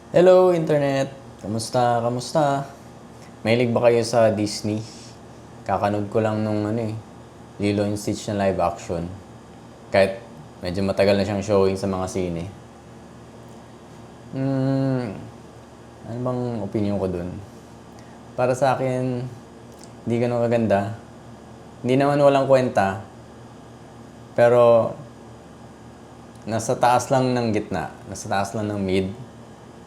Hello, Internet! Kamusta? Kamusta? Mahilig ba kayo sa Disney? Kakanood ko lang nung Lilo and Stitch na live action. Kahit medyo matagal na siyang showing sa mga sine. Hmm, ano bang opinion ko dun? Para sa akin, hindi ganun kaganda. Hindi naman walang kwenta, pero nasa taas lang ng gitna. Nasa taas lang ng mid.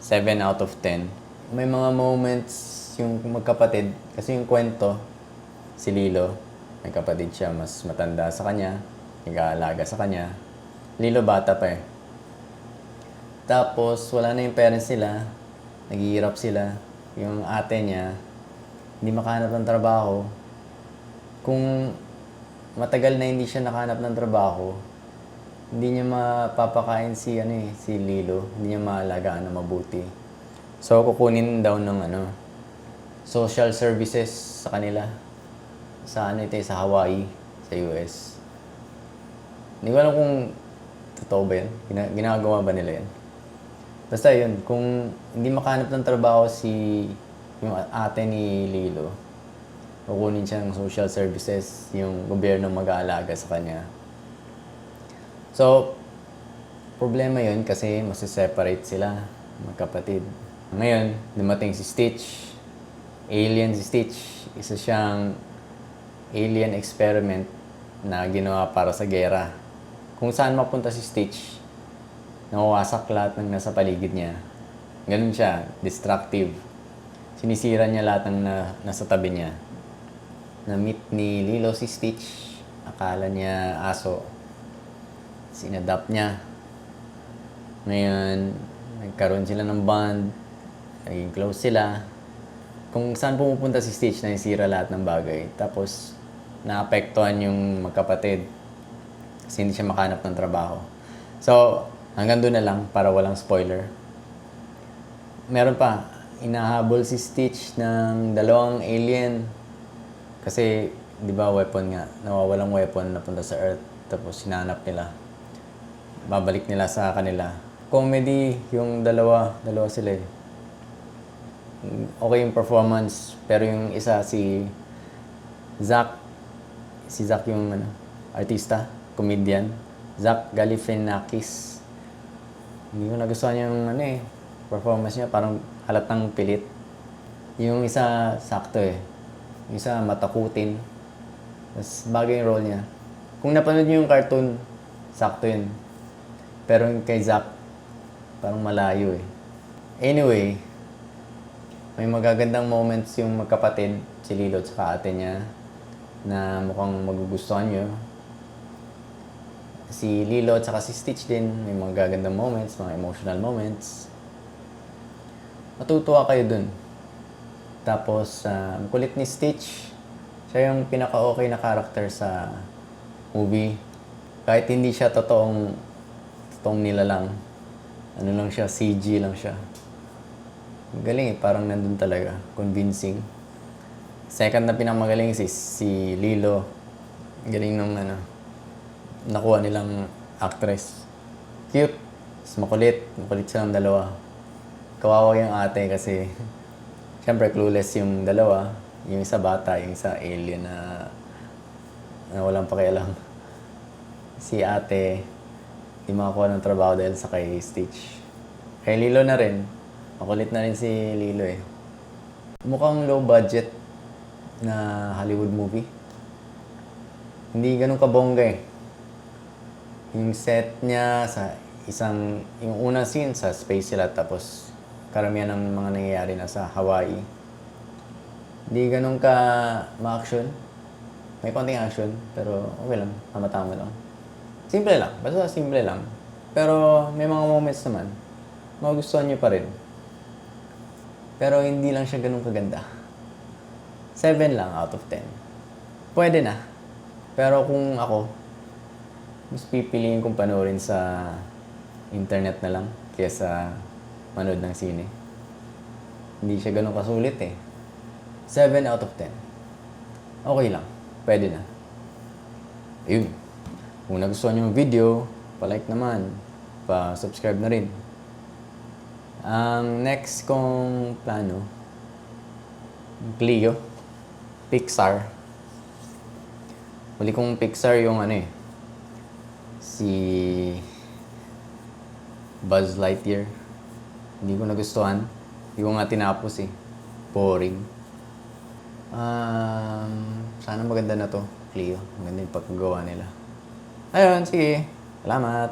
7 out of 10. May mga moments yung magkapatid. Kasi yung kwento, si Lilo, may kapatid siya, mas matanda sa kanya, nag-aalaga sa kanya. Lilo bata pa eh. Tapos, wala na yung parents nila, naghihirap sila. Yung ate niya, hindi makahanap ng trabaho. Kung matagal na hindi siya nakahanap ng trabaho, hindi niya mapapakain si Lilo, hindi niya maalagaan na mabuti. So, kukunin daw ng social services sa kanila. Sa sa Hawaii, sa US. Hindi ko alam kung totoo ba yun. Ginagawa ba nila yan? Basta yun, kung hindi makahanap ng trabaho yung ate ni Lilo, kukunin siya ng social services, yung gobyerno mag-aalaga sa kanya. So, problema yun kasi masiseparate sila, magkapatid. Ngayon, dumating si Stitch. Alien si Stitch. Isa siyang alien experiment na ginawa para sa gera. Kung saan mapunta si Stitch, nawawasak lahat ng nasa paligid niya. Ganun siya, destructive. Sinisira niya lahat ng nasa tabi niya. Na-meet ni Lilo si Stitch. Akala niya aso. Sinadapt niya. Ngayon, nagkaroon sila ng bond. Naging close sila. Kung saan pumupunta si Stitch, naisira lahat ng bagay. Tapos, naapektuhan yung magkapatid. Kasi hindi siya makahanap ng trabaho. So, hanggang doon na lang para walang spoiler. Meron pa, inahabol si Stitch ng dalawang alien. Kasi, di ba weapon nga, nawawalang weapon napunta sa Earth. Tapos, sinanap nila. Babalik nila sa kanila. Comedy, yung dalawa sila eh. Okay yung performance, pero yung isa si Zach yung artista, comedian, Zach Galifianakis. Hindi ko nagustuhan yung performance niya, parang halatang pilit. Yung isa sakto eh. Yung isa matakutin. Mas bagay yung role niya. Kung napanood niyo yung cartoon, sakto yun. Pero yung kay Zach, parang malayo eh. Anyway, may magagandang moments yung magkapatid, si Lilo at saka ate niya, na mukhang magugustuhan nyo. Si Lilo at saka si Stitch din, may magagandang moments, mga emotional moments. Matutuwa kayo dun. Tapos, kulit ni Stitch, siya yung pinaka-okay na character sa movie. Kahit hindi siya totoong nilalang. Ano lang siya, CG lang siya. Galing eh, parang nandun talaga. Convincing. Second na pinamagaling si Lilo. Galing nung nakuha nilang actress. Cute. Mas makulit. Makulit silang dalawa. Kawawa yung ate kasi syempre clueless yung dalawa. Yung isa bata, yung isa alien na walang pakialam. Si ate, di makakuha ng trabaho dahil sa kay Stitch. Kay Lilo na rin. Makulit na rin si Lilo eh. Mukhang low budget na Hollywood movie. Hindi ganun kabongga eh. Yung set niya sa yung unang scene sa space sila, tapos karamihan ng mga nangyayari na sa Hawaii. Hindi ganun ka ma-action. May konting action, pero okay lang. Tama-tama lang. Simple lang. Basta simple lang. Pero may mga moments naman, magugustuhan nyo pa rin. Pero hindi lang siya ganun kaganda. 7 lang out of 10. Pwede na. Pero kung ako, mas pipiliin kong panoorin sa internet na lang kaysa manood ng sine. Hindi siya ganun kasulit eh. 7 out of 10. Okay lang. Pwede na. Ayun. Kung nagustuhan nyo yung video, pa-like naman. Pa-subscribe na rin. Ang next kong plano, Clio, Pixar. Huli kong Pixar yung si Buzz Lightyear. Hindi ko nagustuhan. Hindi ko nga tinapos eh. Boring. Sana maganda na to, Clio. Maganda yung paggawa nila. Ayun, sige. Salamat.